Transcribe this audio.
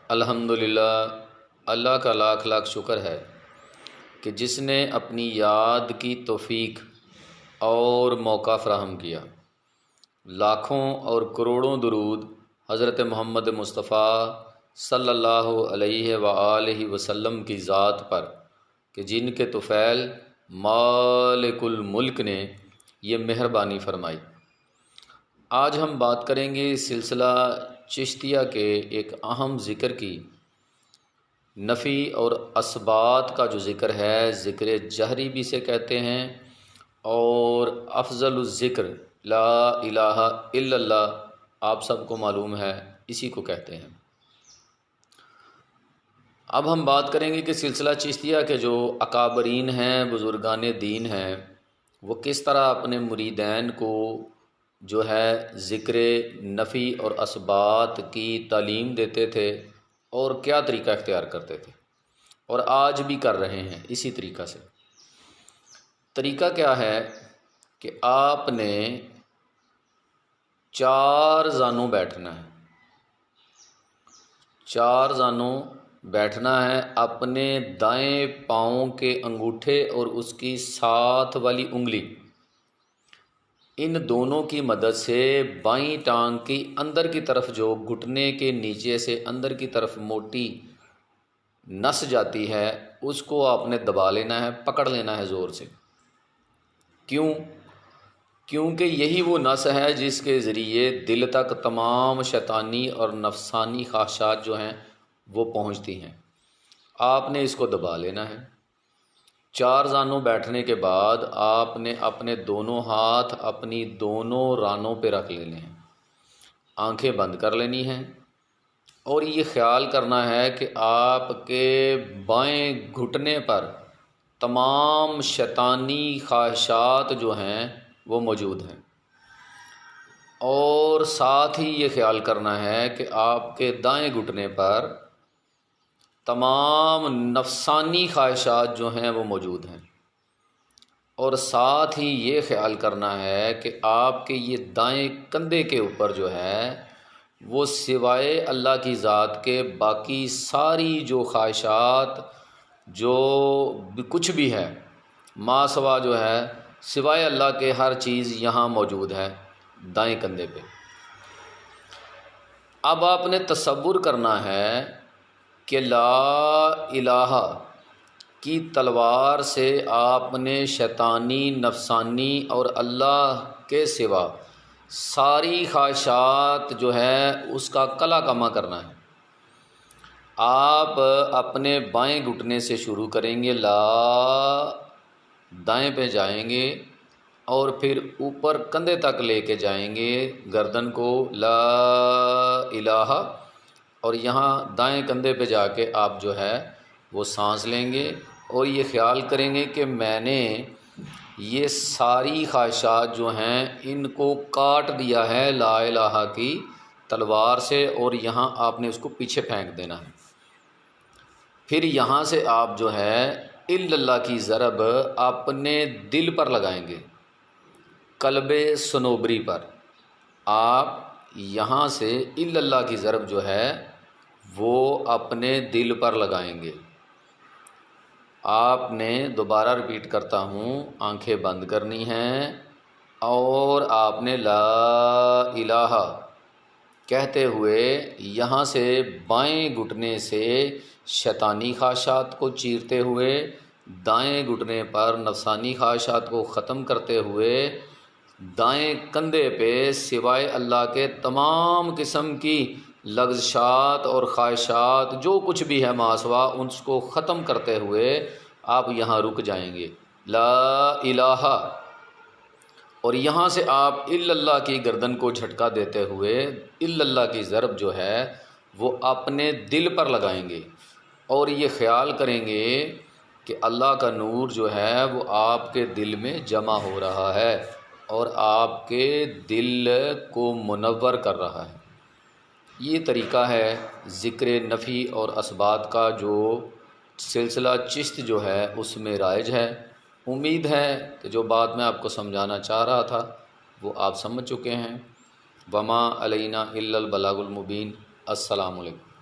الحمدللہ، اللہ کا لاکھ لاکھ شکر ہے کہ جس نے اپنی یاد کی توفیق اور موقع فراہم کیا۔ لاکھوں اور کروڑوں درود حضرت محمد مصطفیٰ صلی اللہ علیہ وآلہ وسلم کی ذات پر کہ جن کے طفیل مالک الملک نے یہ مہربانی فرمائی۔ آج ہم بات کریں گے سلسلہ چشتیہ کے ایک اہم ذکر کی، نفی اور اثبات کا جو ذکر ہے، ذکر جہری بھی سے کہتے ہیں، اور افضل الذکر لا الہ الا اللہ، آپ سب کو معلوم ہے اسی کو کہتے ہیں۔ اب ہم بات کریں گے کہ سلسلہ چشتیہ کے جو اکابرین ہیں، بزرگان دین ہیں، وہ کس طرح اپنے مریدین کو جو ہے ذکر نفی اور اثبات کی تعلیم دیتے تھے اور کیا طریقہ اختیار کرتے تھے، اور آج بھی کر رہے ہیں اسی طریقہ سے۔ طریقہ کیا ہے کہ آپ نے 4 زانوں بیٹھنا ہے، 4 زانوں بیٹھنا ہے، اپنے دائیں پاؤں کے انگوٹھے اور اس کی ساتھ والی انگلی، ان دونوں کی مدد سے بائیں ٹانگ کی اندر کی طرف جو گھٹنے کے نیچے سے اندر کی طرف موٹی نس جاتی ہے، اس کو آپ نے دبا لینا ہے، پکڑ لینا ہے زور سے۔ کیونکہ یہی وہ نس ہے جس کے ذریعے دل تک تمام شیطانی اور نفسانی خواہشات جو ہیں وہ پہنچتی ہیں۔ آپ نے اس کو دبا لینا ہے۔ 4 زانوں بیٹھنے کے بعد آپ نے اپنے دونوں ہاتھ اپنی دونوں رانوں پہ رکھ لینے ہیں، آنکھیں بند کر لینی ہیں، اور یہ خیال کرنا ہے کہ آپ کے بائیں گھٹنے پر تمام شیطانی خواہشات جو ہیں وہ موجود ہیں، اور ساتھ ہی یہ خیال کرنا ہے کہ آپ کے دائیں گھٹنے پر تمام نفسانی خواہشات جو ہیں وہ موجود ہیں، اور ساتھ ہی یہ خیال کرنا ہے کہ آپ کے یہ دائیں کندھے کے اوپر جو ہے وہ سوائے اللہ کی ذات کے باقی ساری جو خواہشات جو کچھ بھی ہے ما سوا جو ہے سوائے اللہ کے ہر چیز یہاں موجود ہے دائیں کندھے پہ۔ اب آپ نے تصور کرنا ہے کہ لا الہ کی تلوار سے آپ نے شیطانی، نفسانی اور اللہ کے سوا ساری خواہشات جو ہے اس کا کلا کما کرنا ہے۔ آپ اپنے بائیں گھٹنے سے شروع کریں گے، لا، دائیں پہ جائیں گے اور پھر اوپر کندھے تک لے کے جائیں گے گردن کو، لا الہ، اور یہاں دائیں کندھے پہ جا کے آپ جو ہے وہ سانس لیں گے، اور یہ خیال کریں گے کہ میں نے یہ ساری خواہشات جو ہیں ان کو کاٹ دیا ہے لا الہ کی تلوار سے، اور یہاں آپ نے اس کو پیچھے پھینک دینا ہے۔ پھر یہاں سے آپ جو ہے الا اللہ کی ضرب اپنے دل پر لگائیں گے، قلب صنوبری پر۔ آپ یہاں سے الا اللہ کی ضرب جو ہے وہ اپنے دل پر لگائیں گے۔ آپ نے، دوبارہ ریپیٹ کرتا ہوں، آنکھیں بند کرنی ہیں، اور آپ نے لا الہ کہتے ہوئے یہاں سے بائیں گھٹنے سے شیطانی خواہشات کو چیرتے ہوئے، دائیں گھٹنے پر نفسانی خواہشات کو ختم کرتے ہوئے، دائیں کندھے پہ سوائے اللہ کے تمام قسم کی لغزشات اور خواہشات جو کچھ بھی ہے ماسوا، اس کو ختم کرتے ہوئے آپ یہاں رک جائیں گے، لا الہ، اور یہاں سے آپ الا اللہ کی گردن کو جھٹکا دیتے ہوئے الا اللہ کی ضرب جو ہے وہ اپنے دل پر لگائیں گے، اور یہ خیال کریں گے کہ اللہ کا نور جو ہے وہ آپ کے دل میں جمع ہو رہا ہے اور آپ کے دل کو منور کر رہا ہے۔ یہ طریقہ ہے ذکر نفی اور اثبات کا جو سلسلہ چشت جو ہے اس میں رائج ہے۔ امید ہے کہ جو بات میں آپ کو سمجھانا چاہ رہا تھا وہ آپ سمجھ چکے ہیں۔ وما علینا الا البلاغ المبین۔ السلام علیکم۔